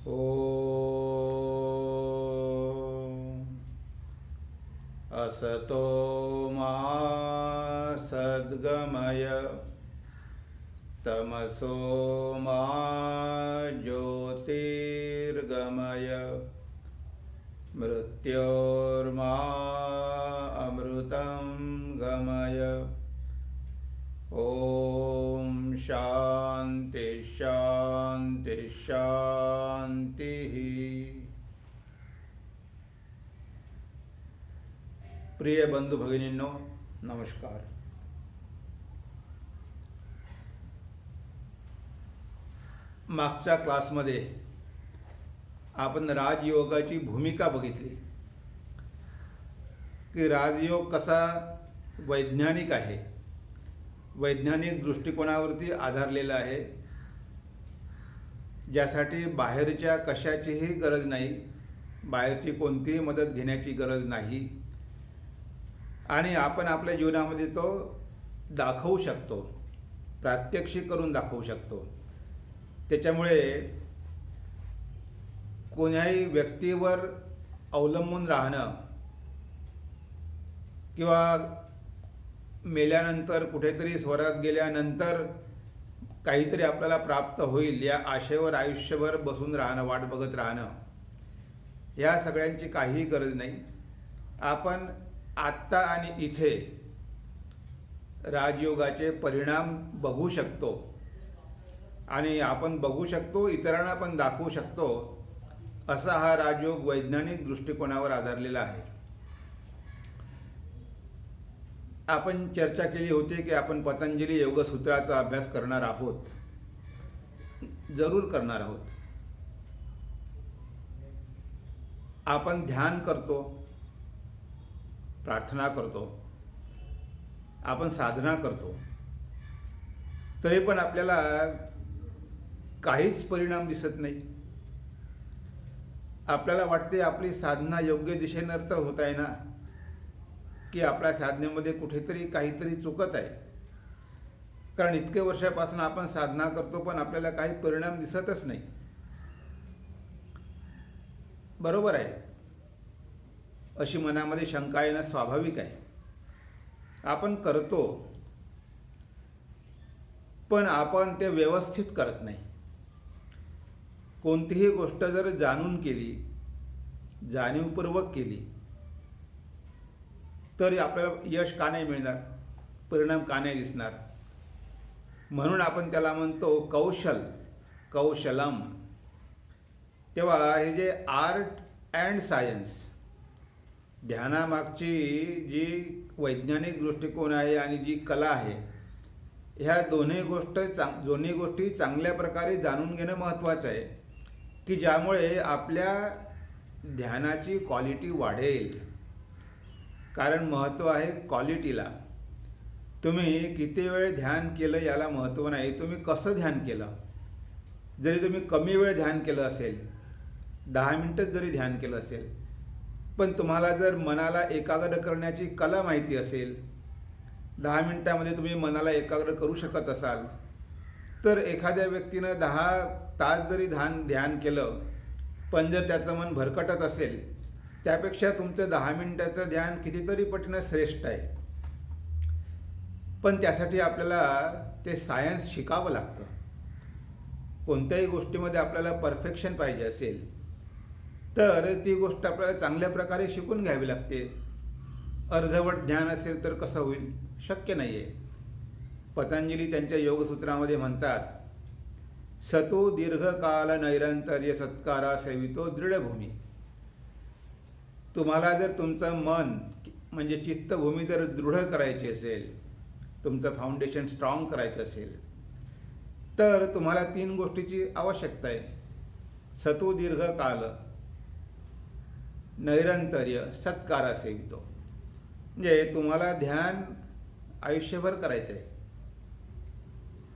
ॐ असतो मा सद्गमय तमसो मा ज्योतिर्गमय मृत्योर्मा अमृतं गमय। ओम शांति शांति शांति। प्रिय बंधू भगिनींनो, नमस्कार। मागच्या क्लासमध्ये आपण राजयोगाची भूमिका बघितली की राजयोग कसा वैज्ञानिक आहे, वैज्ञानिक दृष्टिकोनावरती आधारलेला आहे, ज्यासाठी बाहेरच्या कशाचीही गरज नाही, बाहेरची कोणतीही मदत घेण्याची गरज नाही आणि आपण आपल्या जीवनामध्ये तो दाखवू शकतो, प्रात्यक्षिक करून दाखवू शकतो। त्याच्यामुळे कोण्याही व्यक्तीवर अवलंबून राहणं किंवा मेल्यानंतर कुठेतरी स्वर्गात गेल्यानंतर काहीतरी आपल्याला प्राप्त होईल या आशेवर आयुष्यभर बसून राहणं, वाट बघत राहणं, या सगळ्यांची काहीही गरज नाही। आपण आत्ता आणि इथे राजयोगाचे परिणाम बघू शकतो आणि आपण बघू शकतो, इतरांना पण दाखवू शकतो, असा हा राजयोग वैज्ञानिक दृष्टिकोनावर आधारलेला आहे। आपण चर्चा केली होती की आपण पतंजली योगसूत्राचा अभ्यास करणार आहोत, जरूर करणार आहोत। आपण ध्यान करतो, प्रार्थना करतो, आपण साधना करतो, तरी पण आपल्याला काहीच परिणाम दिसत नाही। आपल्याला वाटते आपली साधना योग्य दिशेनं तर होत आहे ना, की आपल्या साधनेमध्ये कुठेतरी काहीतरी चुकत आहे, कारण इतके वर्षापासून आपण साधना करतो पण आपल्याला काही परिणाम दिसतच नाही। बरोबर आहे, अशी मनामध्ये शंका येणं स्वाभाविक आहे। आपण करतो पण आपण ते व्यवस्थित करत नाही। कोणतीही गोष्ट जर जाणून केली, जाणीवपूर्वक केली, तर आपल्याला यश का नाही मिळणार, परिणाम का नाही दिसणार? म्हणून आपण त्याला म्हणतो कौशल, कौशलम। तेव्हा हे जे आर्ट अँड सायन्स, ध्यानामागची जी वैज्ञानिक दृष्टिकोन आहे आणि जी कला आहे, ह्या दोन्ही गोष्टी चांगल्या प्रकारे जाणून घेणं महत्त्वाचं आहे, की ज्यामुळे आपल्या ध्यानाची क्वालिटी वाढेल। कारण महत्त्व आहे क्वालिटीला। तुम्ही किती वेळ ध्यान केलं याला महत्त्व नाही, तुम्ही कसं ध्यान केलं। जरी तुम्ही कमी वेळ ध्यान केलं असेल, 10 मिनिटं जरी ध्यान केलं असेल, पण तुम्हाला जर मनाला एकाग्र करण्याची कला माहिती असेल, 10 मिनिटामध्ये तुम्ही मनाला एकाग्र करू शकत असाल, तर एखाद्या व्यक्तीनं 10 तास जरी ध्यान केलं पण जर त्याचं मन भरकटत असेल, त्यापेक्षा तुमचं 10 मिनिटाचं ध्यान कितीतरी पटीनं श्रेष्ठ आहे। पण त्यासाठी आपल्याला ते सायन्स शिकावं लागतं। कोणत्याही गोष्टीमध्ये आपल्याला परफेक्शन पाहिजे असेल तर ती गोष्ट आपल्याला चांगल्या प्रकारे शिकून घ्यावी लागते। अर्धवट ज्ञान असेल तर कसं होईल, शक्य नाही आहे। पतंजली त्यांच्या योगसूत्रामध्ये म्हणतात, सतो दीर्घकाल नैरंतर्य सत्कारा सेवितो दृढभूमी। तुम्हाला जर तुमचं मन म्हणजे चित्तभूमी जर दृढ करायची असेल, तुमचं फाउंडेशन स्ट्रॉंग करायचं असेल, तर तुम्हाला 3 गोष्टीची आवश्यकता आहे। सतो दीर्घकाल नैरंतर्य सत्कारा सेवितो, म्हणजे तुम्हाला ध्यान आयुष्यभर करायचं आहे,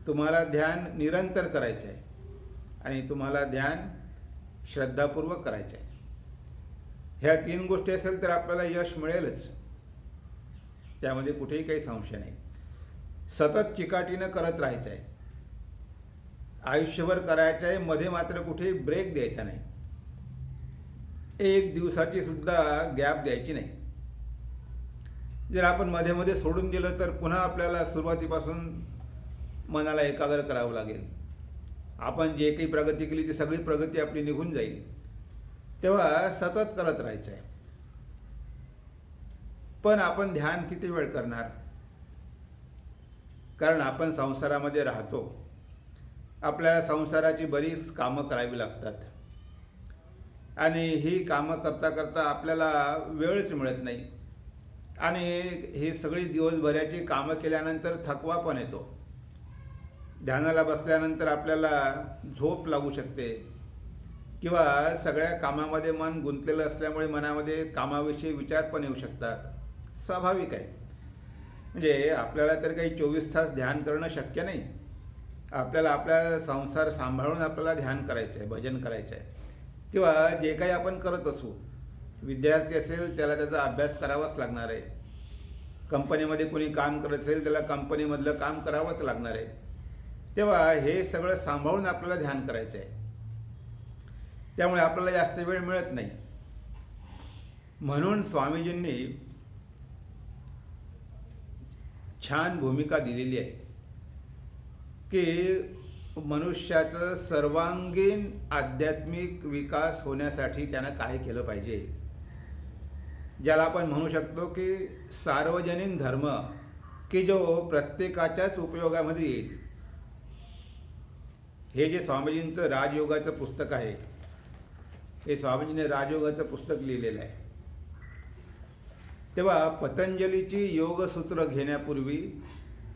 तुम्हाला ध्यान निरंतर करायचं आहे आणि तुम्हाला ध्यान श्रद्धापूर्वक करायचं आहे। ह्या 3 गोष्टी असेल तर आपल्याला यश मिळेलच, त्यामध्ये कुठेही काही संशय नाही। सतत चिकाटीनं करत राहायचं आहे। आयुष्यभर करायचं आहे, मध्ये मात्र कुठे ब्रेक द्यायचा नाही, एक दिवसाची सुद्धा गॅप द्यायची नाही. जर आपण मध्ये मध्ये सोडून दिलं तर पुन्हा आपल्याला सुरुवातीपासून मनाला एकाग्र करावं लागेल. आपण जे काही प्रगती केली ती सगळी प्रगती आपली निघून जाईल. तेव्हा सतत करत राहायचं आहे. पण आपण ध्यान किती वेळ करणार? कारण आपण संसारामध्ये राहतो, आपल्याला संसाराची बरीच कामं करावी लागतात आणि ही कामं करता करता आपल्याला वेळच मिळत नाही आणि ही सगळी दिवसभराची कामं केल्यानंतर थकवा पण येतो. ध्यानाला बसल्यानंतर आपल्याला झोप लागू शकते किंवा सगळ्या कामामध्ये मन गुंतलेलं असल्यामुळे मनामध्ये कामाविषयी विचार पण येऊ शकतात. स्वाभाविक आहे. म्हणजे आपल्याला तर काही 24 तास ध्यान करणं शक्य नाही. आपल्याला आपला संसार सांभाळून आपल्याला ध्यान करायचं आहे, भजन करायचं आहे किंवा जे काही आपण करत असू. विद्यार्थी असेल त्याला त्याचा अभ्यास करावाच लागणार आहे. कंपनीमध्ये कोणी काम करत असेल त्याला कंपनीमधलं काम करावंच लागणार आहे. तेव्हा हे सगळं सांभाळून आपल्याला ध्यान करायचं आहे. त्यामुळे आपल्याला जास्त वेळ मिळत नाही. म्हणून स्वामीजींनी छान भूमिका दिलेली आहे की मनुष्याचं सर्वांगीण आध्यात्मिक विकास होण्यासाठी त्यानं काय केलं पाहिजे, ज्याला आपण म्हणू शकतो की सार्वजनिक धर्म, की जो प्रत्येकाच्याच उपयोगामध्ये येईल. हे जे स्वामीजींचं राजयोगाचं पुस्तक आहे, हे स्वामीजीने राजयोगाचं पुस्तक लिहिलेलं आहे. तेव्हा पतंजलीची योगसूत्र घेण्यापूर्वी,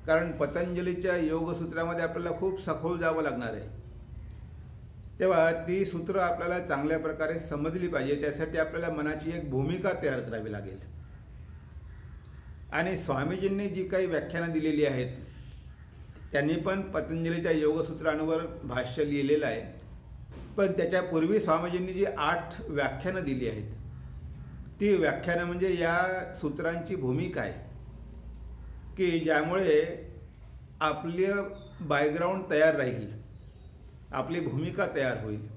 कारण पतंजलीच्या योगसूत्रामध्ये आपल्याला खूप सखोल जावं लागणार आहे, तेव्हा ती सूत्र आपल्याला चांगल्या प्रकारे समजली पाहिजे. त्यासाठी आपल्याला मनाची एक भूमिका तयार करावी लागेल. आणि स्वामीजींनी जी काही व्याख्यानं दिलेली आहेत त्यांनी पण पतंजलीच्या योगसूत्रांवर भाष्य लिहिलेलं आहे. पण त्याच्यापूर्वी स्वामीजींनी जी 8 व्याख्यानं दिली आहेत, ती व्याख्यानं म्हणजे या सूत्रांची भूमिका आहे की ज्यामुळे आपलं बॅकग्राऊंड तयार राहील, आपली भूमिका तयार होईल.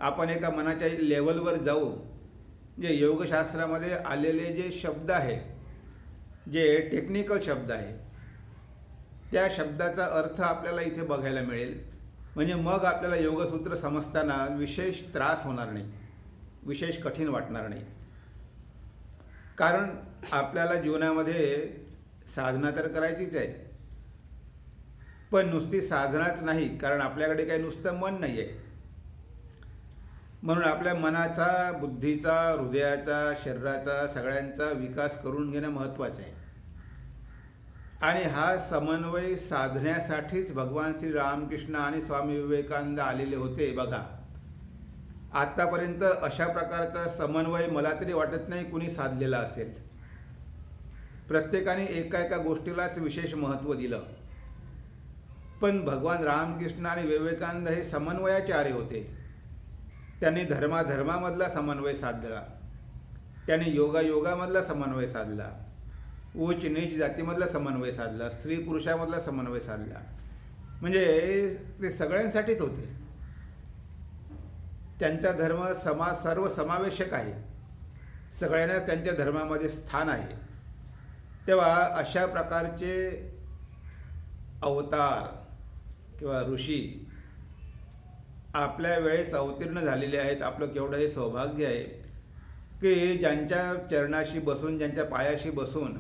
आपण एका मनाच्या लेवलवर जाऊ. जे योगशास्त्रामध्ये आलेले जे शब्द आहे, जे टेक्निकल शब्द आहे, त्या शब्दाचा अर्थ आपल्याला इथे बघायला मिळेल. म्हणजे मग आपल्याला योगसूत्र समजताना विशेष त्रास होणार नाही, विशेष कठीण वाटणार नाही. कारण आपल्याला जीवनामध्ये साधना तर करायचीच आहे, पण नुसती साधनाच नाही, कारण आपल्याकडे काही नुसतं मन नाही आहे. म्हणून आपल्या मनाचा, बुद्धीचा, हृदयाचा, शरीराचा सगळ्यांचा विकास करून घेणं महत्त्वाचं आहे. आणि हा समन्वय साधण्यासाठीच भगवान श्री रामकृष्ण आणि स्वामी विवेकानंद आलेले होते. बघा, आत्तापर्यंत अशा प्रकारचा समन्वय मला तरी वाटत नाही कुणी साधलेला असेल. प्रत्येकाने एका गोष्टीलाच विशेष महत्त्व दिलं. पण भगवान रामकृष्ण आणि विवेकानंद हे समन्वयाचार्य होते. त्यांनी धर्माधर्मामधला समन्वय साधला, त्यांनी योगायोगामधला समन्वय साधला, उच्च नीच जातीमधला समन्वय साधला, स्त्री पुरुषामधला समन्वय साधला. म्हणजे ते सगळ्यांसाठीच होते. त्यांचा धर्म सर्व समावेशक आहे, सगळ्यांना त्यांच्या धर्मामध्ये स्थान आहे. तेव्हा अशा प्रकारचे अवतार किंवा ऋषी आपल्या वेळेस अवतीर्ण झालेले आहेत. आपलं केवढं हे सौभाग्य आहे की ज्यांच्या चरणाशी बसून, ज्यांच्या पायाशी बसून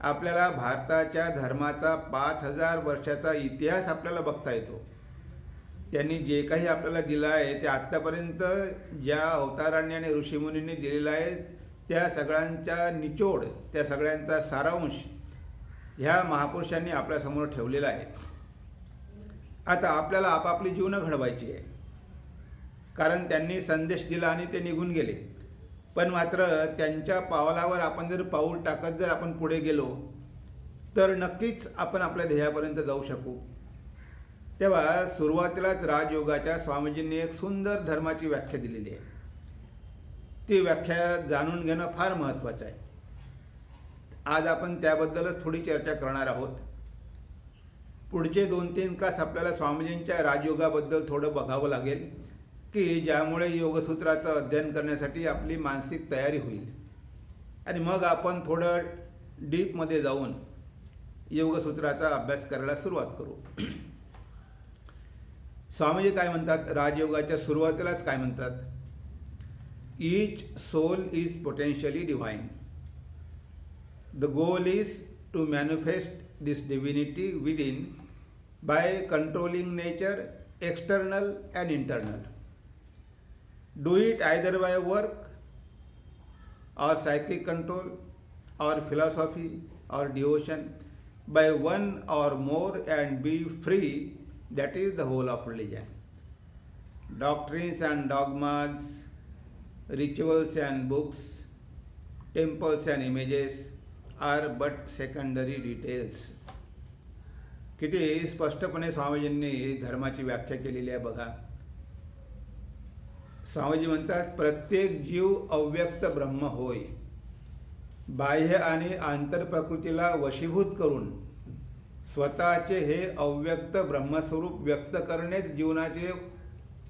आपल्याला भारताच्या धर्माचा 5000 वर्षाचा इतिहास आपल्याला बघता येतो. त्यांनी जे काही आपल्याला दिलं आहे ते आत्तापर्यंत ज्या अवतारांनी आणि ऋषीमुनींनी दिलेलं आहे त्या सगळ्यांचा निचोड, त्या सगळ्यांचा सारांश ह्या महापुरुषांनी आपल्यासमोर ठेवलेला आहे. आता आपल्याला आपापली जीवनं घडवायची आहे, कारण त्यांनी संदेश दिला आणि ते निघून गेले. पण मात्र त्यांच्या पावलावर आपण जर पाऊल टाकत जर आपण पुढे गेलो तर नक्कीच आपण आपल्या ध्येयापर्यंत जाऊ शकू. तेव्हा सुरुवातीलाच राजयोगाच्या स्वामीजींनी एक सुंदर धर्माची व्याख्या दिलेली आहे. ती व्याख्या जाणून घेणं फार महत्त्वाचं आहे. आज आपण त्याबद्दलच थोडी चर्चा करणार आहोत. पुढचे 2-3 तास आपल्याला स्वामीजींच्या राजयोगाबद्दल थोडं बघावं लागेल, की ज्यामुळे योगसूत्राचं अध्ययन करण्यासाठी आपली मानसिक तयारी होईल आणि मग आपण थोडं डीपमध्ये जाऊन योगसूत्राचा अभ्यास करायला सुरुवात करू. स्वामीजी काय म्हणतात, राजयोगाच्या सुरुवातीलाच काय म्हणतात, each soul is potentially divine. The goal is to manifest this divinity within by controlling nature, external and internal. Do it either by work or psychic control or philosophy or devotion, by one or more, and be free. That is the whole of religion. Doctrines and dogmas, rituals and books, temples and images are but secondary details. किती स्पष्टपणे स्वामीजींनी धर्माची व्याख्या केलेली आहे बघा. स्वामीजी म्हणतात, प्रत्येक जीव अव्यक्त ब्रह्म होय. बाह्य आणि आंतर प्रकृतीला वशीभूत करून स्वतःचे हे अव्यक्त ब्रह्मस्वरूप व्यक्त करणेच जीवनाचे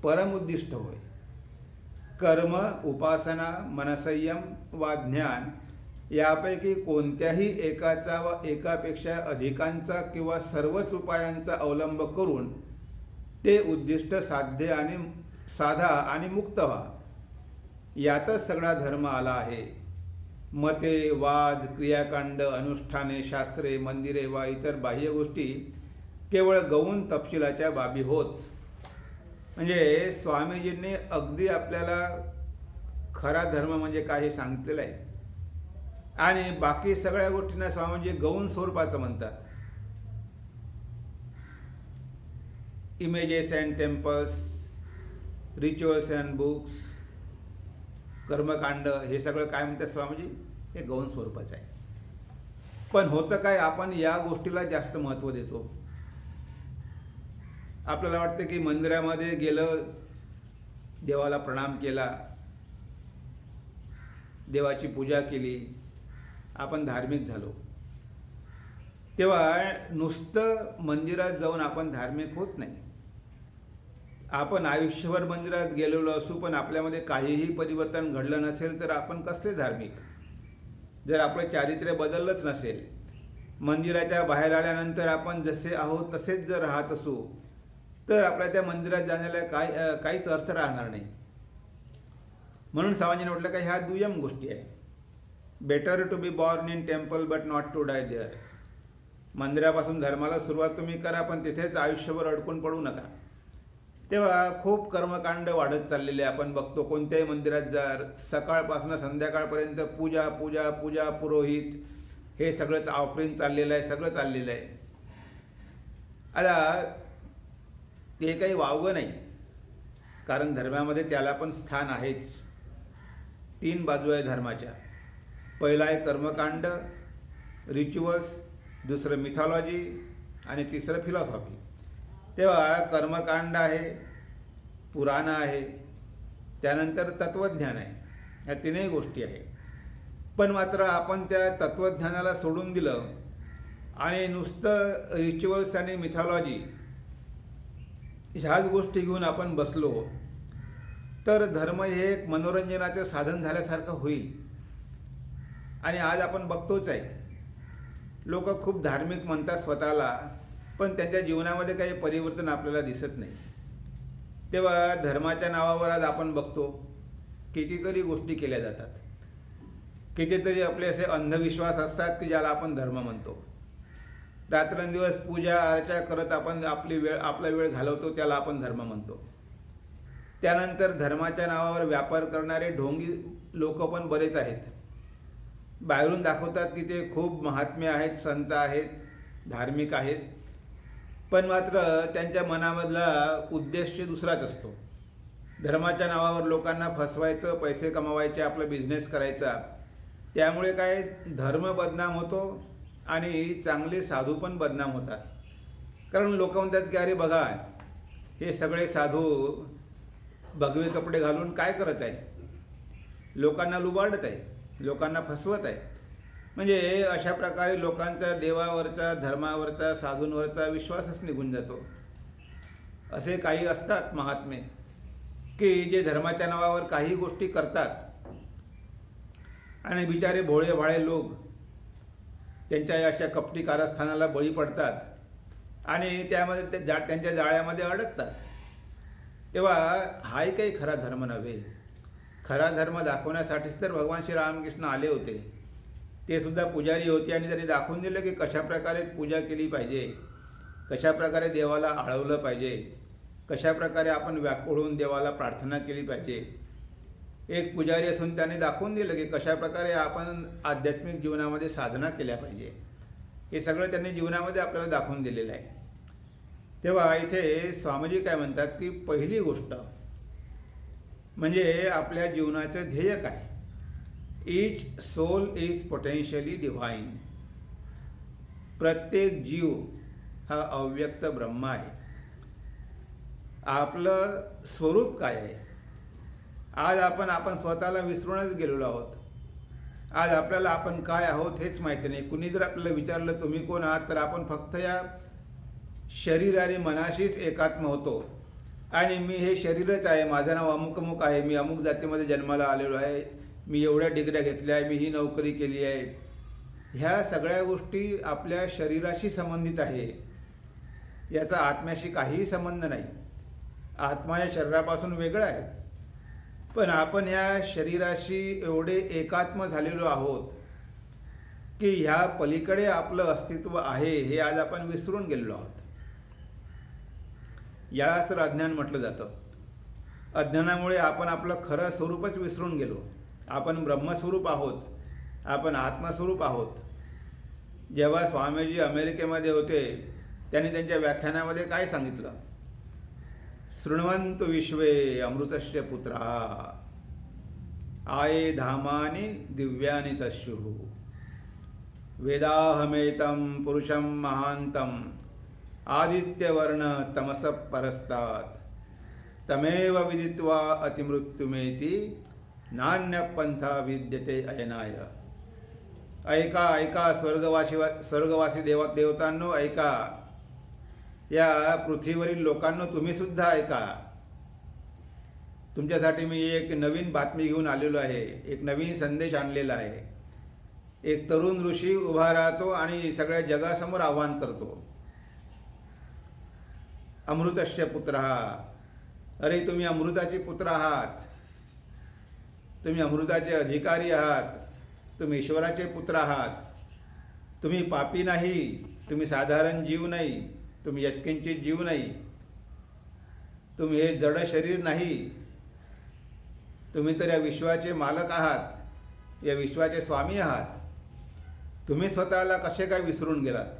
परम उद्दिष्ट होय. कर्म, उपासना, मनसंयम वा ज्ञान यापैकी कोणत्याही एकाचा व एकापेक्षा अधिकांचा किंवा सर्वच उपायांचा अवलंब करून ते उद्दिष्ट साधा आणि मुक्त व्हा, यातच सगळा धर्म आला आहे. मते, वाद, क्रियाकांड, अनुष्ठाने, शास्त्रे, मंदिरे वा इतर बाह्य गोष्टी केवळ गौण तपशिलाच्या बाबी होत. म्हणजे स्वामीजींनी अगदी आपल्याला खरा धर्म म्हणजे काय हे सांगितलेलं आहे आणि बाकी सगळ्या गोष्टींना स्वामीजी गौण स्वरूपाचं म्हणतात. Images and temples, rituals and books, कर्मकांड, हे सगळं काय म्हणतात स्वामीजी, हे गौण स्वरूपाचं आहे. पण होतं काय, आपण या गोष्टीला जास्त महत्त्व देतो. आपल्याला वाटतं की मंदिरामध्ये गेलं, देवाला प्रणाम केला, देवाची पूजा केली, आपण धार्मिक झालो. तेव्हा नुसतं मंदिरात जाऊन आपण धार्मिक होत नाही. आपण आयुष्यभर मंदिरात गेलेलो असू पण आपल्यामध्ये काहीही परिवर्तन घडलं नसेल तर आपण कसले धार्मिक. जर आपलं चारित्र्य बदललंच नसेल, मंदिराच्या बाहेर आल्यानंतर आपण जसे आहोत तसेच जर राहत असू तर आपल्या त्या मंदिरात जाण्याला काहीच अर्थ राहणार नाही. म्हणून स्वामीजीने म्हटलं का ह्या दुय्यम गोष्टी आहे. Better to be born in temple but not to die there. मंदिरापासून धर्माला सुरुवात तुम्ही करा पण तिथेच आयुष्यभर अडकून पडू नका. तेव्हा खूप कर्मकांड वाढत चाललेले आपण बघतो. कोणत्याही मंदिरात जा, सकाळपासून संध्याकाळपर्यंत पूजा पूजा पूजा, पुरोहित, हे सगळंच ऑफरिंग चाललेलं आहे, सगळं चाललेलं आहे. आता ते काही वावगं नाही, कारण धर्मामध्ये त्याला पण स्थान आहेच. 3 बाजू आहे धर्माच्या. पहिला आहे कर्मकांड, रिच्युअल्स, दुसरं मिथॉलॉजी आणि तिसरं फिलॉसॉफी. तेव्हा कर्मकांड आहे, पुराण आहे, त्यानंतर तत्त्वज्ञान आहे. ह्या 3ही गोष्टी आहे. पण मात्र आपण त्या तत्त्वज्ञानाला सोडून दिलं आणि नुसतं रिच्युअल्स आणि मिथॉलॉजी ह्याच गोष्टी घेऊन आपण बसलो तर धर्म हे एक मनोरंजनाचं साधन झाल्यासारखं होईल. आणि आज आपण बघतोच आहे, लोक खूप धार्मिक म्हणतात स्वतःला पण त्यांच्या जीवनामध्ये काही परिवर्तन आपल्याला दिसत नाही. तेव्हा धर्माच्या नावावर आज आपण बघतो कितीतरी गोष्टी केल्या जातात. कितीतरी आपले असे अंधविश्वास असतात की ज्याला आपण धर्म म्हणतो. रात्रंदिवस पूजा अर्चा करत आपण आपला वेळ घालवतो, त्याला आपण धर्म म्हणतो. त्यानंतर धर्माच्या नावावर व्यापार करणारे ढोंगी लोक पण बरेच आहेत. बाहेरून दाखवतात की ते खूप महात्मे आहेत, संत आहेत, धार्मिक आहेत, पण मात्र त्यांच्या मनामधला उद्देश दुसराच असतो. धर्माच्या नावावर लोकांना फसवायचं, पैसे कमवायचे, आपला बिझनेस करायचा. त्यामुळे काय धर्म बदनाम होतो आणि चांगले साधू पण बदनाम होतात. कारण लोक म्हणतात की अरे बघा, हे सगळे साधू भगवे कपडे घालून काय करत आहे, लोकांना लुबाडत आहे, लोकांना फसवत आहे. म्हणजे अशा प्रकारे लोकांचा देवावरचा, धर्मावरचा, साधूंवरचा विश्वासच निघून जातो. असे काही असतात महात्मे की जे धर्माच्या नावावर काही गोष्टी करतात आणि बिचारे भोळे भाळे लोक त्यांच्या अशा कपटी कारस्थानाला बळी पडतात आणि त्यामध्ये त्यांच्या जाळ्यामध्ये अडकतात. तेव्हा हाही काही खरा धर्म नव्हे. खरा धर्म दाखवण्यासाठीच तर भगवान श्री रामकृष्ण आले होते. ते सुद्धा पुजारी होते आणि त्यांनी दाखवून दिलं की कशाप्रकारे पूजा केली पाहिजे, कशाप्रकारे देवाला आळवलं पाहिजे, कशाप्रकारे आपण व्याकुळ होऊन देवाला प्रार्थना केली पाहिजे. एक पुजारी असून त्याने दाखवून दिलं की कशाप्रकारे आपण आध्यात्मिक जीवनामध्ये साधना केल्या पाहिजे. हे सगळं त्यांनी जीवनामध्ये आपल्याला दाखवून दिलेलं आहे. तेव्हा इथे स्वामीजी काय म्हणतात की पहिली गोष्ट म्हणजे आपल्या जीवनाचं ध्येय काय. Each soul is potentially divine. प्रत्येक जीव हा अव्यक्त ब्रह्म आहे. आपलं स्वरूप काय आहे. आज आपण स्वतःला विसरूनच गेलेलो आहोत. आज आपल्याला आपण काय आहोत हेच माहिती नाही. कुणी जर आपल्याला विचारलं तुम्ही कोण आहात, तर आपण फक्त या शरीर आणि मनाशीच एकात्म होतो आणि मी हे शरीरच आहे, माझं नाव अमुक अमुक आहे, मी अमुक जातीमध्ये जन्माला आलेलो आहे, मी एवढ्या डिग्र्या घेतल्या आहे, मी ही नोकरी केली आहे. ह्या सगळ्या गोष्टी आपल्या शरीराशी संबंधित आहे. याचा आत्म्याशी काहीही संबंध नाही. आत्मा या शरीरापासून वेगळा आहे. पण आपण ह्या शरीराशी एवढे एकात्म झालेलो आहोत की ह्या पलीकडे आपलं अस्तित्व आहे हे आज आपण विसरून गेलेलो आहोत. यालाच तर अज्ञान म्हटलं जातं. अज्ञानामुळे आपण आपलं खरं स्वरूपच विसरून गेलो. आपण ब्रह्मस्वरूप आहोत, आपण आत्मस्वरूप आहोत. जेव्हा स्वामीजी अमेरिकेमध्ये होते त्यांनी त्यांच्या व्याख्यानामध्ये काय सांगितलं. शृण्वन्तु विश्वे अमृतस्य पुत्राः आये धामानि दिव्यानि तस्युः वेदाहमेतं पुरुषं महान्तं आदित्यवर्ण तमसः परस्तात् तमेव विदित्वा अतिमृत्युमेति नान्यपंथा विद्यते अयनाय. ऐका ऐका स्वर्गवासी देवतांनो, ऐका. या पृथ्वीवरील लोकांनो तुम्ही सुद्धा ऐका. तुमच्यासाठी मी एक नवीन बातमी घेऊन आलेलो आहे. एक नवीन संदेश आणलेला आहे. एक तरुण ऋषी उभा राहतो आणि सगळ्या जगासमोर आव्हान करतो. अमृतस्य पुत्रः. अरे तुम्ही अमृताचे पुत्र आहात, तुम्ही अमृताचे अधिकारी आहात, तुम्ही ईश्वराचे पुत्र आहात. तुम्ही पापी नाही, तुम्ही साधारण जीव नाही, तुम्ही यत्किंचित जीव नाही, तुम्ही हे जड शरीर नाही. तुम्ही तर या विश्वाचे मालक आहात, या विश्वाचे स्वामी आहात. तुम्ही स्वतःला कसे काय विसरून गेलात.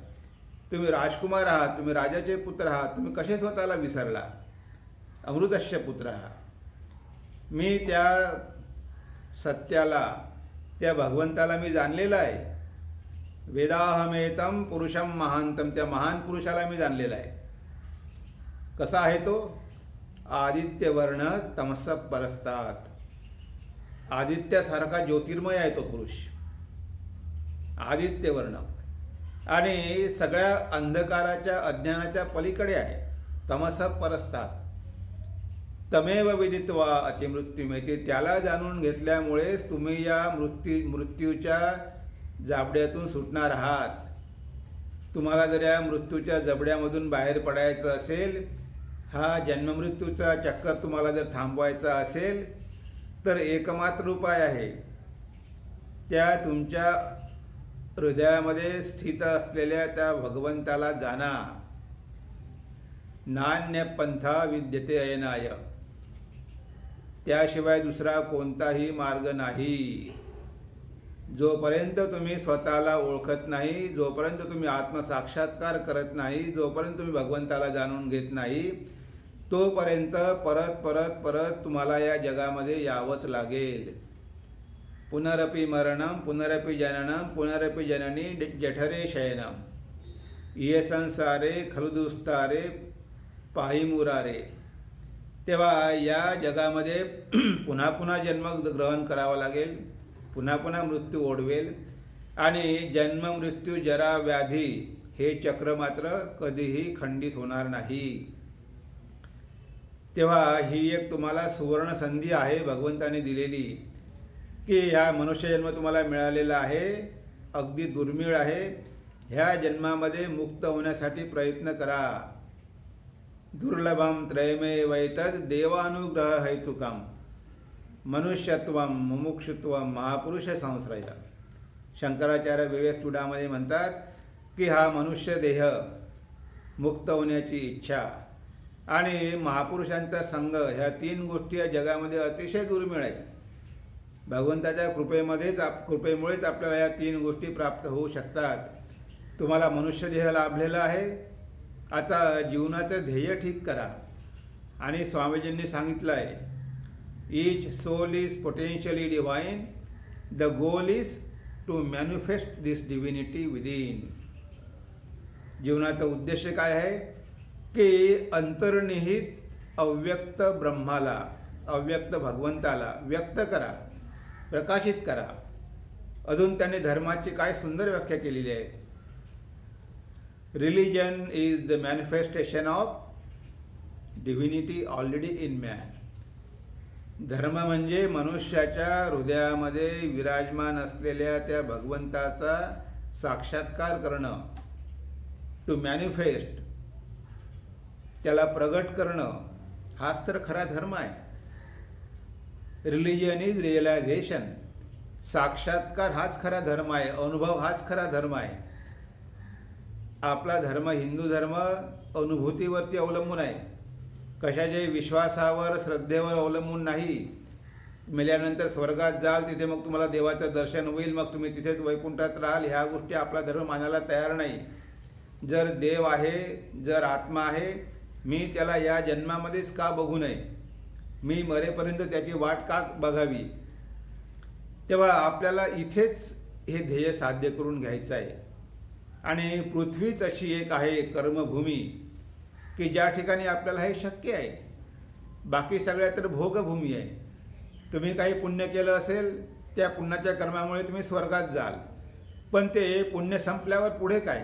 तुम्ही राजकुमार आहात, तुम्ही राजाचे पुत्र आहात, तुम्ही कसे स्वतःला विसरला. अमृतस्य पुत्र. मी त्या सत्याला, त्या भगवंताला मी जाणलेलं आहे. वेदाहमेतं पुरुषं महांतं. त्या महान पुरुषाला मी जाणलेला आहे. कसा आहे तो. आदित्यवर्ण तमसः परस्तात्. आदित्यासारखा ज्योतिर्मय आहे तो पुरुष. आदित्यवर्ण आणि सगळ्या अंधकाराच्या अज्ञानाच्या पलीकडे आहे. तमसः परस्तात्. तमेव विदित्वा अतिमृत्युमेति. त्याला जाणून घेतल्यामुळेच तुम्ही या मृत्यूच्या जाबड्यातून सुटणार आहात. तुम्हाला जर या मृत्यूच्या जबड्यामधून बाहेर पडायचं असेल, हा जन्ममृत्यूचा चक्कर तुम्हाला जर थांबवायचा असेल, तर एकमात्र उपाय आहे. त्या तुमच्या हृदयामध्ये स्थित असलेल्या त्या भगवंताला जाणा. नान्यपंथा विद्यते अयनाय. त्याशिवाय दुसरा कोणताही मार्ग नाही. जोपर्यंत तुम्ही स्वतःला ओळखत नाही, जोपर्यंत तुम्ही आत्मसाक्षात्कार करत नाही, जोपर्यंत तुम्ही भगवंताला जाणून घेत नाही, तोपर्यंत परत परत परत तुम्हाला या जगामध्ये यावंच लागेल. पुनरपि मरणं पुनरपि जननं पुनरपि जननी जठरे शयनं ये संसारे खलुदुस्तारे पाही मुरारे. तेव्हा या जगामध्ये पुन्हा पुन्हा जन्म ग्रहण करावा लागेल, पुन्हा पुन्हा मृत्यू ओढवेल. आणि जन्म मृत्यू जरा व्याधी हे चक्र मात्र कधीही खंडित होणार नाही. तेव्हा ही एक तुम्हाला सुवर्ण संधी आहे भगवंताने दिलेली, की ह्या मनुष्यजन्म तुम्हाला मिळालेला आहे, अगदी दुर्मिळ आहे. ह्या जन्मामध्ये मुक्त होण्यासाठी प्रयत्न करा. दुर्लभम त्रयमेवैतद देवानुग्रह हेतुकम मनुष्यत्वम मुमुक्षुत्वम महापुरुष संश्रय. शंकराचार्य विवेक चूडामध्ये म्हणतात की हा मनुष्य देह, मुक्त होण्याची इच्छा आणि महापुरुषांचा संग, ह्या तीन गोष्टी या जगामध्ये अतिशय दुर्मिळ आहे. भगवंताच्या कृपेमुळेच आपल्याला या तीन गोष्टी प्राप्त होऊ शकतात. तुम्हाला मनुष्य देह लाभलेला आहे. आता जीवनाचं ध्येय ठीक करा. आणि स्वामीजींनी सांगितलं आहे, each soul is potentially divine, the goal is to manifest this divinity within. जीवनाचा उद्देश काय आहे की अंतर्निहित अव्यक्त ब्रह्माला, अव्यक्त भगवंताला व्यक्त करा, प्रकाशित करा. अजून त्याने धर्माची काय सुंदर व्याख्या केलेली आहे. Religion is the manifestation of divinity already in man. धर्म म्हणजे मनुष्याच्या हृदयामध्ये विराजमान असलेल्या त्या भगवंताचा साक्षात्कार करणं, टू मॅनिफेस्ट, त्याला प्रगट करणं, हाच तर खरा धर्म आहे. Religion is realisation. साक्षात्कार हाच खरा धर्म आहे, अनुभव हाच खरा धर्म आहे. आपला धर्म, हिंदू धर्म अनुभूतीवरती अवलंबून आहे, कशाच्याही विश्वासावर, श्रद्धेवर अवलंबून नाही. मेल्यानंतर स्वर्गात जाल, तिथे मग तुम्हाला देवाचं दर्शन होईल, मग तुम्ही तिथेच वैकुंठात राहाल, ह्या गोष्टी आपला धर्म मानायला तयार नाही. जर देव आहे, जर आत्मा आहे, मी त्याला या जन्मामध्येच का बघू नये, मी मरेपर्यंत त्याची वाट का बघावी. तेव्हा आपल्याला इथेच हे ध्येय साध्य करून घ्यायचं आहे. आणि पृथ्वीच अशी एक आहे कर्मभूमी की ज्या ठिकाणी आपल्याला हे शक्य आहे. बाकी सगळ्या तर भोगभूमी आहे. तुम्ही काही पुण्य केलं असेल, त्या पुण्याच्या कर्मामुळे तुम्ही स्वर्गात जाल, पण ते पुण्य संपल्यावर पुढे काय.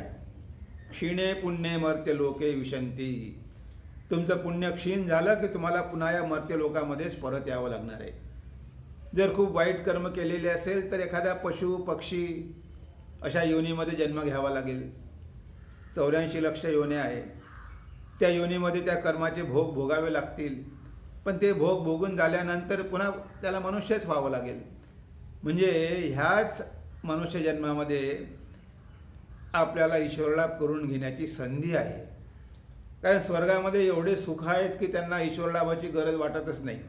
क्षीणे पुण्ये मर्त्य लोके विशंती. तुमचं पुण्य क्षीण झालं की तुम्हाला पुन्हा या मर्त्य लोकामध्येच परत यावं लागणार आहे. जर खूप वाईट कर्म केलेले असेल तर एखाद्या पशु पक्षी अशा योनीमध्ये जन्म घ्यावा लागेल. 84 लक्ष योन्या आहे. त्या योनीमध्ये त्या कर्माचे भोग भोगावे लागतील. पण ते भोग भोगून झाल्यानंतर पुन्हा त्याला मनुष्यच व्हावं लागेल. म्हणजे ह्याच मनुष्य जन्मामध्ये आपल्याला ईश्वरलाभ करून घेण्याची संधी आहे. कारण स्वर्गामध्ये एवढे सुख आहेत की त्यांना ईश्वरलाभाची गरज वाटतच नाही.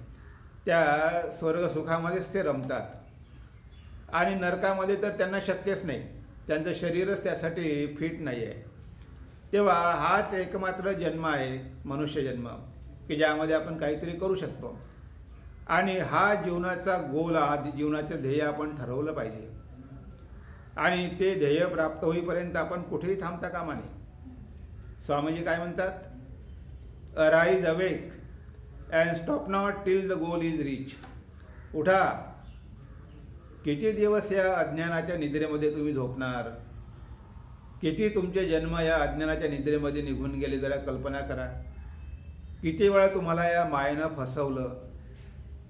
त्या स्वर्ग सुखामध्येच ते रमतात. आणि नरकामध्ये तर त्यांना शक्यच नाही, त्यांचं शरीरच त्यासाठी फिट नाही आहे. तेव्हा हाच एकमात्र जन्म आहे मनुष्य जन्म, की ज्यामध्ये आपण काहीतरी करू शकतो. आणि हा जीवनाचा गोल, हा जीवनाचं ध्येय आपण ठरवलं पाहिजे. आणि ते ध्येय प्राप्त होईपर्यंत आपण कुठेही थांबता कामा नये. स्वामीजी काय म्हणतात, arise awake and stop not till the goal is reach. उठा. किती दिवस या अज्ञानाच्या निद्रेमध्ये तुम्ही झोपणार. किती तुमचे जन्म या अज्ञानाच्या निद्रेमध्ये निघून गेले जरा कल्पना करा. किती वेळा तुम्हाला या मायेनं फसवलं,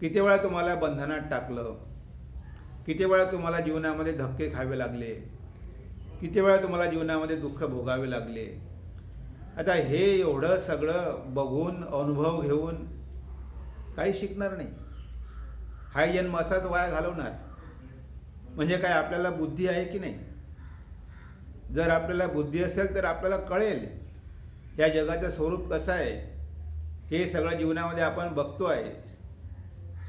किती वेळा तुम्हाला बंधनात टाकलं, किती वेळा तुम्हाला जीवनामध्ये धक्के खावे लागले, किती वेळा तुम्हाला जीवनामध्ये दुःख भोगावे लागले. आता हे एवढं सगळं बघून, अनुभव घेऊन काही शिकणार नाही. हा जन्म असाच वाया घालवणार. म्हणजे काय आपल्याला बुद्धी आहे की नाही. जर आपल्याला बुद्धी असेल तर आपल्याला कळेल या जगाचं स्वरूप कसं आहे. हे सगळं जीवनामध्ये आपण बघतो आहे.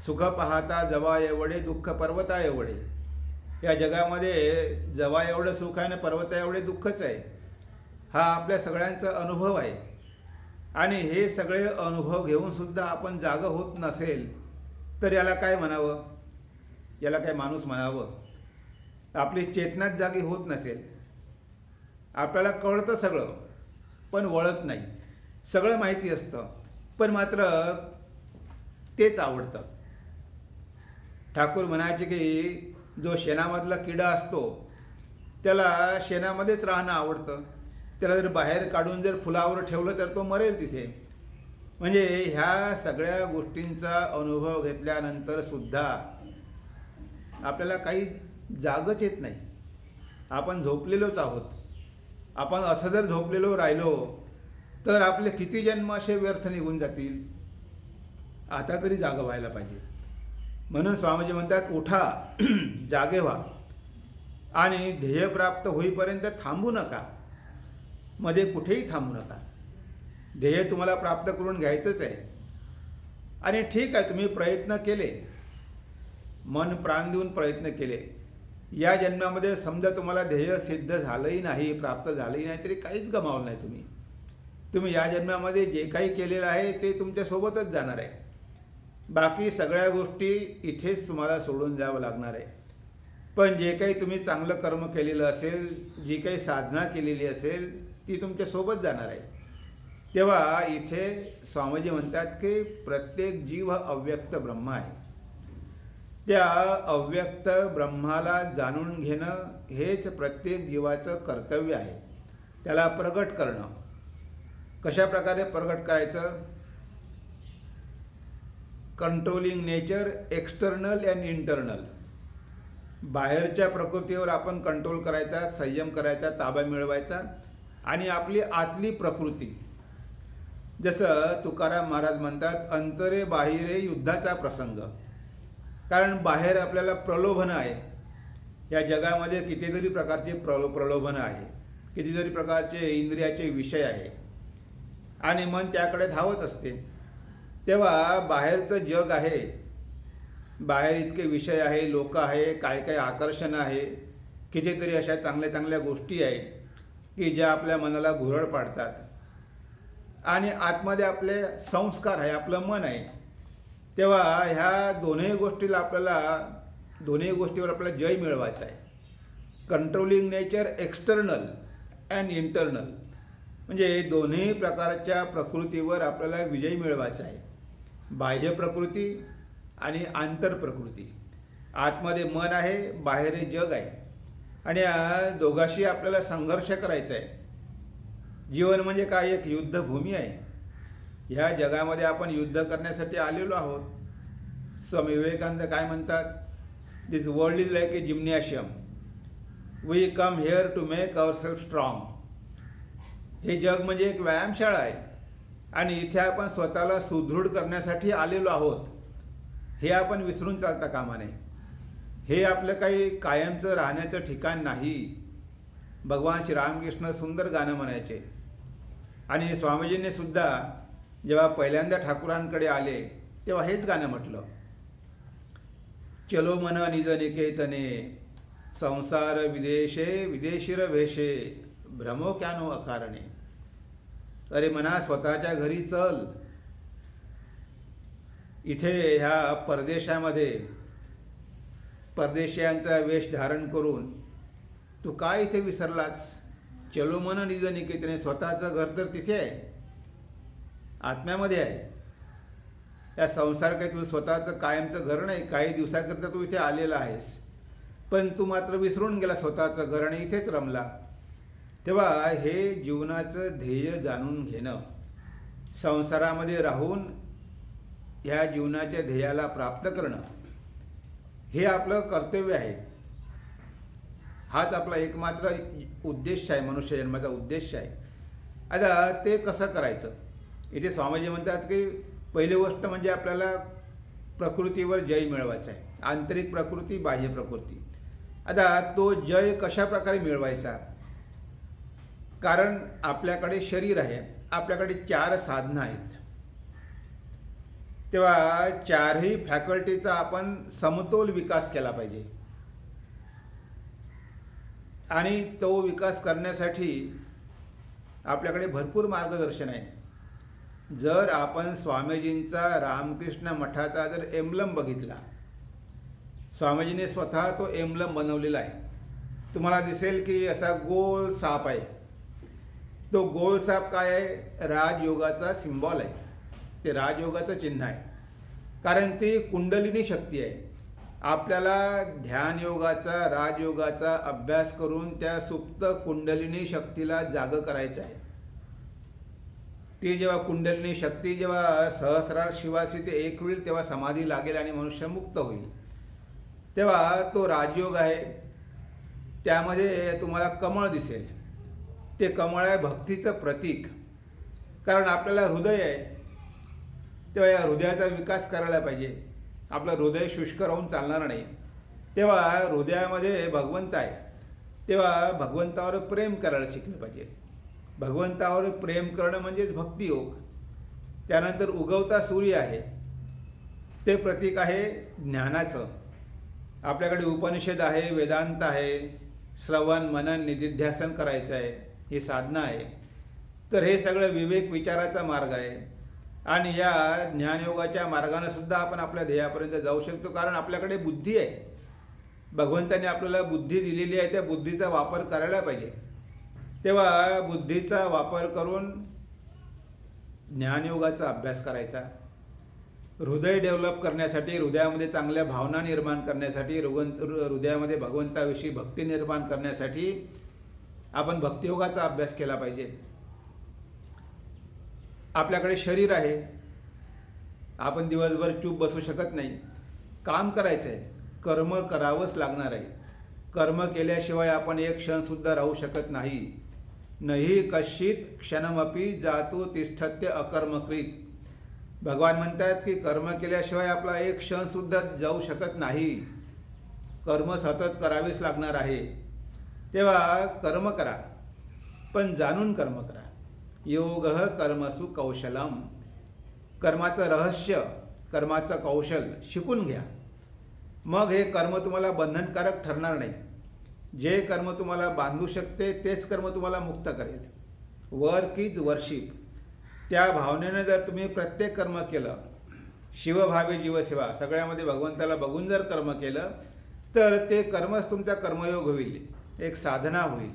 सुख पाहता जवा एवढे, दुःख पर्वता एवढे. या जगामध्ये जवा एवढं सुख आहे आणि पर्वता एवढे दुःखच आहे. हा आपल्या सगळ्यांचा अनुभव आहे. आणि हे सगळे अनुभव घेऊन सुद्धा आपण जागं होत नसेल तर याला काय म्हणावं, याला काय माणूस म्हणावं. आपली चेतनाच जागी होत नसेल. आपल्याला कळतं सगळं पण वळत नाही. सगळं माहिती असतं पण मात्र तेच आवडतं. ठाकूर म्हणायचे की जो शेणामधला किडा असतो त्याला शेणामध्येच राहणं आवडतं. त्याला जर बाहेर काढून जर फुलावर ठेवलं तर तो मरेल तिथे. म्हणजे ह्या सगळ्या गोष्टींचा अनुभव घेतल्यानंतर सुद्धा आपल्याला काही जागच येत नाही. आपण झोपलेलोच आहोत. आपण असं जर झोपलेलो राहिलो तर आपले किती जन्म असे व्यर्थ निघून जातील. आता तरी जागा व्हायला पाहिजे. म्हणून स्वामीजी म्हणतात, उठा, जागे व्हा आणि ध्येय प्राप्त होईपर्यंत थांबू नका. मध्ये कुठेही थांबू नका. ध्येय तुम्हाला प्राप्त करून घ्यायचंच आहे. आणि ठीक आहे, तुम्ही प्रयत्न केले, मन प्राण देऊन प्रयत्न केले. या जन्मामध्ये समजा तुम्हाला ध्येय सिद्ध झालंही नाही, प्राप्त झालंही नाही, तरी काहीच गमावलं नाही. तुम्ही या जन्मामध्ये जे काही केलेलं आहे ते तुमच्यासोबतच जाणार आहे. बाकी सगळ्या गोष्टी इथेच तुम्हाला सोडून जावं लागणार आहे. पण जे काही तुम्ही चांगलं कर्म केलेलं असेल, जी काही साधना केलेली असेल, ती तुमच्यासोबत जाणार आहे. तेव्हा इथे स्वामीजी म्हणतात की प्रत्येक जीव हा अव्यक्त ब्रह्म आहे. त्या अव्यक्त ब्रह्माला जाणून घेणं हेच प्रत्येक जीवाचं कर्तव्य आहे. त्याला प्रगट करणं. कशा प्रकारे प्रगट करायचं? Controlling nature external and internal. बाहेरच्या प्रकृतीवर आपण कंट्रोल करायचा, संयम करायचा, ताबा मिळवायचा. आणि आपली आतली प्रकृती, जसं तुकाराम महाराज म्हणतात, अंतरे बाहिरे युद्धाचा प्रसंग. कारण बाहेर आपल्याला प्रलोभन आहे. या जगामध्ये कितीतरी प्रकारचे प्रलोभन आहे, कितीतरी प्रकारचे इंद्रियाचे विषय आहे आणि मन त्याकडे धावत असते. तेव्हा बाहेरचं जग आहे, बाहेर इतके विषय आहे, लोक आहे, काय काय आकर्षण आहे, कितीतरी अशा चांगल्या चांगल्या गोष्टी आहेत की ज्या आपल्या मनाला भुरळ पाडतात. आणि आतमध्ये आपले संस्कार आहे, आपलं मन आहे. तेव्हा ह्या दोन्ही गोष्टीवर आपल्याला जय मिळवायचा आहे. Controlling nature external and internal. म्हणजे दोन्ही प्रकारच्या प्रकृतीवर आपल्याला विजय मिळवायचा आहे. बाह्य प्रकृती आणि आंतर प्रकृती. आतमध्ये मन आहे, बाहेर हे जग आहे. आणि या दोघांशी आपल्याला संघर्ष करायचा आहे. जीवन म्हणजे काय? एक युद्धभूमी आहे. ह्या जगामध्ये आपण युद्ध करण्यासाठी आलेलो आहोत. स्वामी विवेकानंद काय म्हणतात? This world is like a gymnasium. We come here to make our self strong. हे जग म्हणजे एक व्यायामशाळा आहे आणि इथे आपण स्वतःला सुदृढ करण्यासाठी आलेलो आहोत. हे आपण विसरून चालता कामा नये. हे आपलं काही कायमचं राहण्याचं ठिकाण नाही. भगवान श्रीरामकृष्ण सुंदर गाणं म्हणायचे. आणि स्वामीजींनी सुद्धा जेव्हा पहिल्यांदा ठाकूरांकडे आले तेव्हा हेच गाणं म्हटलं, चलो मन निज निकेतने संसार विदेशे विदेशीर वेशे भ्रमो क्यानो अकारणे. अरे मना, स्वतःच्या घरी चल. इथे ह्या परदेशामध्ये परदेशियांचा वेश धारण करून तू काय इथे विसरलास? चलो मन निज निकेतने. स्वतःचं घर तर तिथे आहे, आत्म्यामध्ये आहे. या संसार काही तुझं स्वतःचं कायमचं घर नाही. काही दिवसाकरता तू इथे आलेला आहेस, पण तू मात्र विसरून गेला स्वतःचं घर आणि इथेच रमला. तेव्हा हे जीवनाचं ध्येय जाणून घेणं, संसारामध्ये राहून ह्या जीवनाच्या ध्येयाला प्राप्त करणं, हे आपलं कर्तव्य आहे. हाच आपला एकमात्र उद्देश आहे, मनुष्य जन्माचा उद्देश आहे. आता ते कसं करायचं? इथे स्वामीजी म्हणतात की पहिली गोष्ट म्हणजे आपल्याला प्रकृतीवर जय मिळवायचा आहे. आंतरिक प्रकृती, बाह्य प्रकृती. आता तो जय कशा प्रकारे मिळवायचा? कारण आपल्याकडे शरीर आहे, आपल्याकडे 4 साधनं आहेत. तेव्हा 4ही फॅकल्टीचा आपण समतोल विकास केला पाहिजे. आणि तो विकास करण्यासाठी आपल्याकडे भरपूर मार्गदर्शन आहे. जर आपण स्वामीजींचा रामकृष्ण मठाचा जर एम्ब्लम बघितला, स्वामीजींनी स्वतः तो एम्ब्लम बनवलेला आहे. तुम्हाला दिसेल की असा गोल साप आहे. तो गोल साप काय आहे? राजयोगाचा सिम्बॉल आहे. ते राजयोगाचं चिन्ह आहे. कारण ती कुंडलिनी शक्ती आहे. आपल्याला ध्यानयोगाचा राजयोगाचा अभ्यास करून त्या सुप्त कुंडलिनी शक्तीला जाग करायचं आहे. ती जेव्हा कुंडलिनी शक्ती जेव्हा सहस्रार शिवाशी ते एक होईल तेव्हा समाधी लागेल आणि मनुष्य मुक्त होईल. तेव्हा तो राजयोग आहे. त्यामध्ये तुम्हाला कमळ दिसेल. ते कमळ आहे भक्तीचं प्रतीक. कारण आपल्याला हृदय आहे, तेव्हा या हृदयाचा विकास करायला पाहिजे. आपलं हृदय शुष्क राहून चालणार नाही. तेव्हा हृदयामध्ये भगवंत आहे, तेव्हा भगवंतावर प्रेम करायला शिकलं पाहिजे. भगवंतावर प्रेम करणं म्हणजेच भक्तियोग. त्यानंतर उगवता सूर्य आहे, ते प्रतीक आहे ज्ञानाचं. आपल्याकडे उपनिषद आहे, वेदांत आहे, श्रवण मनन निधिध्यासन करायचं आहे, ही साधना आहे. तर हे सगळं विवेक विचाराचा मार्ग आहे. आणि या ज्ञानयोगाच्या मार्गाने सुद्धा आपण आपल्या ध्येयापर्यंत जाऊ शकतो. कारण आपल्याकडे बुद्धी आहे. भगवंताने आपल्याला बुद्धी दिलेली आहे, त्या बुद्धीचा वापर करायला पाहिजे. तेव्हा बुद्धीचा वापर करून ज्ञानयोगाचा अभ्यास करायचा. हृदय डेव्हलप करण्यासाठी, हृदयामध्ये चांगल्या भावना निर्माण करण्यासाठी, हृदयामध्ये भगवंताविषयी भक्ती निर्माण करण्यासाठी आपण भक्तियोगाचा अभ्यास केला पाहिजे. आपल्याकडे शरीर आहे, आपण दिवसभर चूप बसू शकत नाही. काम करायचं आहे, कर्म करावंच लागणार आहे. कर्म केल्याशिवाय आपण एक क्षणसुद्धा राहू शकत नाही. नहि कश्चित क्षणमपि जातो तिष्ठत्य अकर्मकृत. भगवान म्हणतात की कर्म केल्याशिवाय आपला एक क्षणसुद्धा जाऊ शकत नाही. कर्म सतत करावेच लागणार आहे. तेव्हा कर्म करा, पण जाणून कर्म करा. योगः कर्मसु कौशलम. कर्माचं रहस्य, कर्माचं कौशल शिकून घ्या. मग हे कर्म तुम्हाला बंधनकारक ठरणार नाही. जे कर्म तुम्हाला बांधू शकते तेच कर्म तुम्हाला मुक्त करेल. Work is worship. त्या भावनेने जर तुम्ही प्रत्येक कर्म केलं, शिवभावे जीवसेवा, सगळ्यामध्ये भगवंताला बघून जर कर्म केलं तर ते कर्मच तुमचा कर्मयोग होईल, एक साधना होईल.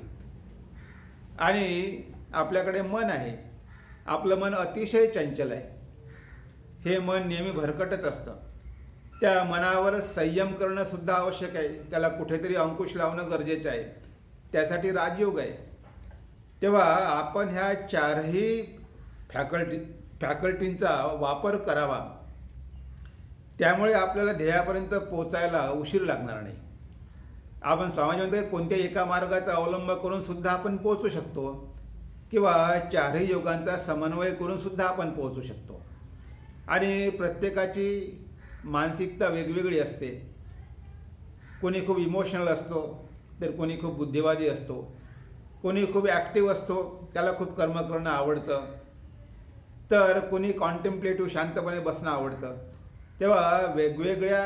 आणि आपल्याकडे मन आहे, आपलं मन अतिशय चंचल आहे. हे मन नेहमी भरकटत असतं. त्या मनावर संयम करणं सुद्धा आवश्यक आहे. त्याला कुठेतरी अंकुश लावणं गरजेचं आहे. त्यासाठी राजयोग आहे. तेव्हा आपण ह्या चारही फॅकल्टींचा वापर करावा. त्यामुळे आपल्याला ध्येयापर्यंत पोचायला उशीर लागणार नाही. आपण स्वामी म्हणतो कोणत्या एका मार्गाचा अवलंब करून सुद्धा आपण पोहोचू शकतो, किंवा चारही योगांचा समन्वय करून सुद्धा आपण पोहोचू शकतो. आणि प्रत्येकाची मानसिकता वेगवेगळी असते. कोणी खूप इमोशनल असतो, तर कोणी खूप बुद्धिवादी असतो. कोणी खूप ॲक्टिव्ह असतो, त्याला खूप कर्म करणं आवडतं. तर कोणी कॉन्टेम्प्लेटिव्ह शांतपणे बसणं आवडतं. तेव्हा वेगवेगळ्या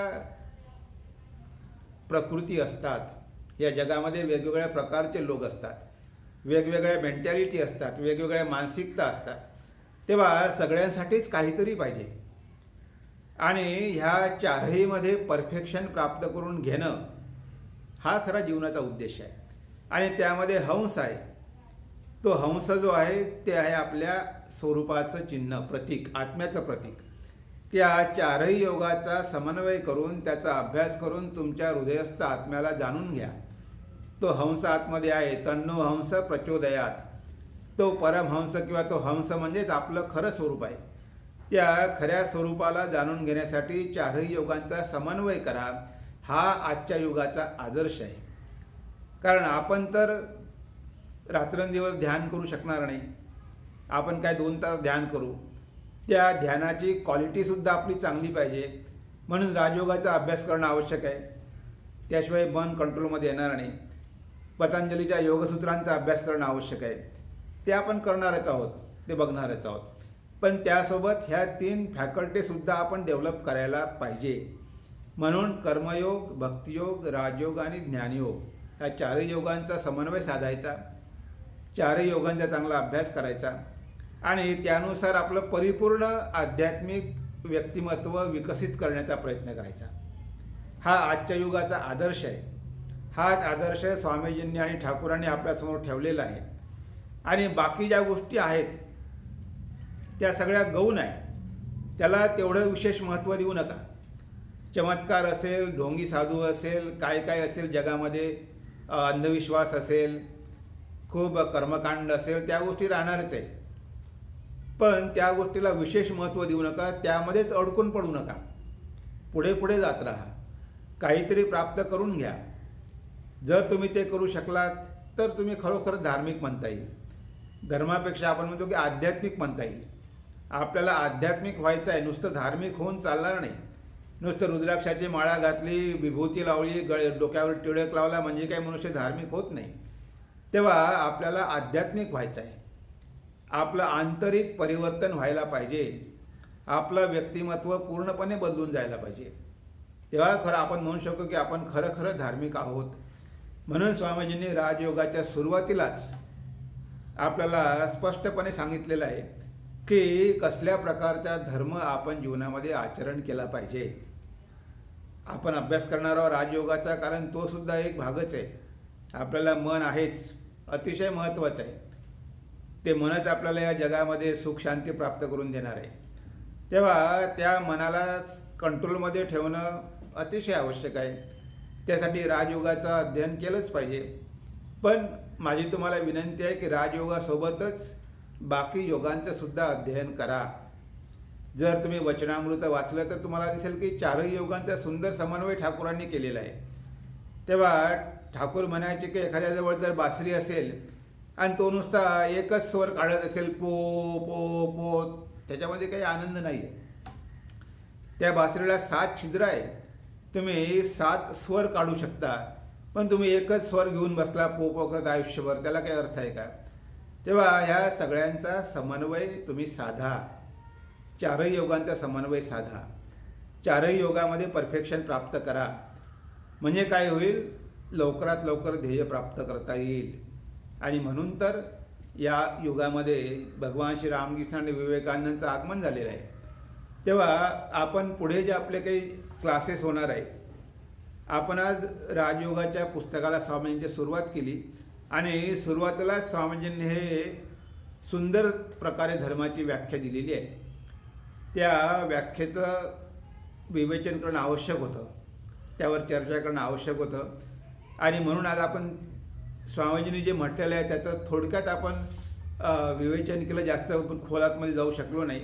प्रकृती असतात. या जगामध्ये वेगवेगळ्या प्रकारचे लोक असतात, वेगवेगळ्या मेंटॅलिटी असतात, वेगवेगळ्या मानसिकता असतात. तेव्हा सगळ्यांसाठीच काहीतरी पाहिजे. आणि ह्या चारहीमध्ये परफेक्शन प्राप्त करून घेणं हा खरा जीवनाचा उद्देश आहे. आणि त्यामध्ये हंस आहे. तो हंस जो आहे ते आहे आपल्या स्वरूपाचं चिन्ह, प्रतीक, आत्म्याचं प्रतीक. त्या चारही योगाचा समन्वय करून, त्याचा अभ्यास करून तुमच्या हृदयस्थ आत्म्याला जाणून घ्या. तो हंस आतमध्ये आहे. तन्नो हंस प्रचोदयात. तो परमहंस किंवा तो हंस म्हणजेच आपलं खरं स्वरूप आहे. त्या खऱ्या स्वरूपाला जाणून घेण्यासाठी चारही योगांचा समन्वय करा. हा आजच्या युगाचा आदर्श आहे. कारण आपण तर रात्रंदिवस ध्यान करू शकणार नाही. आपण काय 2 तास ध्यान करू. त्या ध्यानाची क्वालिटीसुद्धा आपली चांगली पाहिजे. म्हणून राजयोगाचा अभ्यास करणं आवश्यक आहे. त्याशिवाय मन कंट्रोलमध्ये येणार नाही. पतंजलीच्या योगसूत्रांचा अभ्यास करणं आवश्यक आहे. ते आपण करणारच आहोत, ते बघणारच आहोत. पण त्यासोबत ह्या 3 फॅकल्टीसुद्धा आपण डेव्हलप करायला पाहिजे. म्हणून कर्मयोग, भक्तियोग, राजयोग आणि ज्ञानयोग ह्या चारही योगांचा समन्वय साधायचा. चारही योगांचा चांगला अभ्यास करायचा आणि त्यानुसार आपलं परिपूर्ण आध्यात्मिक व्यक्तिमत्व विकसित करण्याचा प्रयत्न करायचा. हा आजच्या युगाचा आदर्श आहे. हाच आदर्श स्वामीजींनी आणि ठाकूरांनी आपल्यासमोर ठेवलेला आहे. आणि बाकी ज्या गोष्टी आहेत त्या सगळ्या गौण आहे. त्याला तेवढं विशेष महत्त्व देऊ नका. चमत्कार असेल, ढोंगी साधू असेल, काय काय असेल जगामध्ये, अंधविश्वास असेल, खूप कर्मकांड असेल, त्या गोष्टी राहणारच आहे. पण त्या गोष्टीला विशेष महत्त्व देऊ नका, त्यामध्येच अडकून पडू नका. पुढे पुढे जात राहा, काहीतरी प्राप्त करून घ्या. जर तुम्ही ते करू शकलात तर तुम्ही खरोखर धार्मिक म्हणता येईल. धर्मापेक्षा आपण म्हणतो की आध्यात्मिक म्हणता येईल. आपल्याला आध्यात्मिक व्हायचं आहे, नुसतं धार्मिक होऊन चालणार नाही. नुसतं रुद्राक्षाची माळा घातली, विभूती लावली, डोक्यावर टिळक लावला म्हणजे काही मनुष्य धार्मिक होत नाही. तेव्हा आपल्याला आध्यात्मिक व्हायचं आहे. आपलं आंतरिक परिवर्तन व्हायला पाहिजे. आपलं व्यक्तिमत्व पूर्णपणे बदलून जायला पाहिजे. तेव्हा खरं आपण म्हणू शकतो की आपण खरं खरं धार्मिक आहोत. म्हणून स्वामीजींनी राजयोगाच्या सुरुवातीलाच आपल्याला स्पष्टपणे सांगितलेलं आहे की कसल्या प्रकारचा धर्म आपण जीवनामध्ये आचरण केला पाहिजे. आपण अभ्यास करणार आहोत राजयोगाचा, कारण तो सुद्धा एक भागच आहे. आपल्याला मन आहेच, अतिशय महत्त्वाचं आहे. ते मनच आपल्याला या जगामध्ये सुख शांती प्राप्त करून देणार आहे. तेव्हा त्या मनाला कंट्रोलमध्ये ठेवणं अतिशय आवश्यक आहे. त्यासाठी राजयोगाचं अध्ययन केलंच पाहिजे. पण माझी तुम्हाला विनंती आहे की राजयोगासोबतच बाकी योगांचं सुद्धा अध्ययन करा. जर तुम्ही वचनामृत वाचलं तर तुम्हाला दिसेल की चारही योगांचा सुंदर समन्वय ठाकूरांनी केलेला आहे. तेव्हा ठाकूर म्हणायचे की एखाद्याजवळ जर बासरी असेल आणि तो नुसता एकच स्वर काढत असेल, पो पो पो, त्याच्यामध्ये काही आनंद नाही आहे. त्या बासरीला 7 छिद्र आहे, तुम्ही 7 स्वर काढू शकता, पण तुम्ही एकच स्वर घेऊन बसला पो पो करत आयुष्यभर, त्याला काही अर्थ आहे का? तेव्हा ह्या सगळ्यांचा समन्वय तुम्ही साधा. चारही योगांचा समन्वय साधा. चारही योगामध्ये परफेक्शन प्राप्त करा. म्हणजे काय होईल, लवकरात लवकर ध्येय प्राप्त करता येईल. आणि म्हणून तर या युगामध्ये भगवान श्री रामकृष्ण आणि विवेकानंदांचं आगमन झालेलं आहे. तेव्हा आपण पुढे जे आपले काही क्लासेस होणार आहेत, आपण आज राजयोगाच्या पुस्तकाला स्वामींची सुरुवात केली आणि सुरुवातीला स्वामीजींनी हे सुंदर प्रकारे धर्माची व्याख्या दिलेली आहे. त्या व्याख्येचं विवेचन करणं आवश्यक होतं, त्यावर चर्चा करणं आवश्यक होतं. आणि म्हणून आज आपण स्वामीजींनी जे म्हटलेलं आहे त्याचं थोडक्यात आपण विवेचन केलं. जास्त आपण खोलातमध्ये जाऊ शकलो नाही,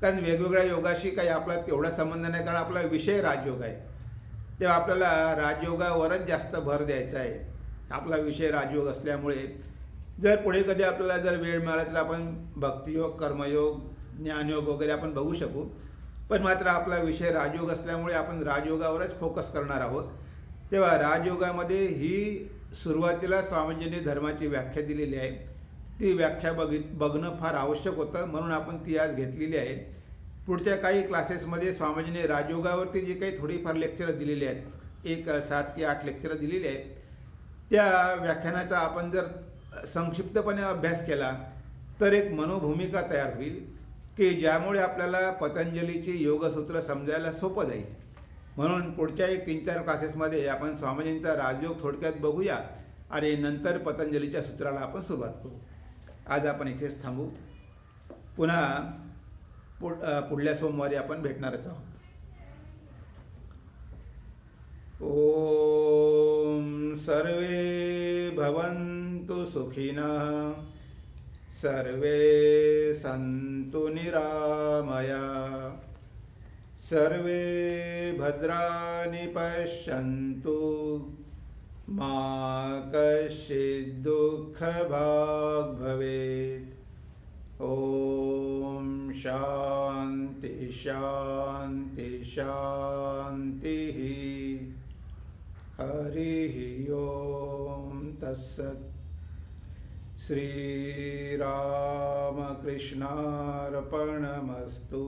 कारण वेगवेगळ्या योगाशी काही आपला तेवढा संबंध नाही, कारण आपला विषय राजयोग आहे. तेव्हा आपल्याला राजयोगावरच जास्त भर द्यायचा आहे. आपला विषय राजयोग असल्यामुळे जर पुढे कधी आपल्याला जर वेळ मिळाला तर आपण भक्तियोग, कर्मयोग, ज्ञानयोग वगैरे आपण बघू शकू. पण मात्र आपला विषय राजयोग असल्यामुळे आपण राजयोगावरच फोकस करणार आहोत. तेव्हा राजयोगामध्ये ही सुरुवातीला स्वामीजींनी धर्माची व्याख्या दिलेली आहे. ती व्याख्या बघणं फार आवश्यक होतं, म्हणून आपण ती आज घेतलेली आहे. पुढच्या काही क्लासेसमध्ये स्वामीजींनी राजयोगावरती जी काही थोडीफार लेक्चरं दिलेली आहेत, एक 7 की 8 लेक्चरं दिलेली आहेत, त्या व्याख्यानाचा आपण जर संक्षिप्तपणे अभ्यास केला तर एक मनोभूमिका तयार होईल की ज्यामुळे आपल्याला पतंजलीची योगसूत्र समजायला सोपं जाईल. म्हणून पुढच्या एक 3-4 क्लासेसमध्ये आपण स्वामीजींचा राजयोग थोडक्यात बघूया आणि नंतर पतंजलीच्या सूत्राला आपण सुरुवात करू. आज आपण इथेच थांबू. पुन्हा पुढल्या सोमवारी आपण भेटणारच आहोत. ओम सर्वे भवन्तु सुखिनः, सर्वे सन्तु निरामया, सर्वे भद्राणि पश्यन्तु, मा कश्चित् दुःखभाग् भवेत्. ओम शांति शांति शांतिः. हरिः ओम तत्सत्. श्रीरामकृष्णार्पणमस्तु.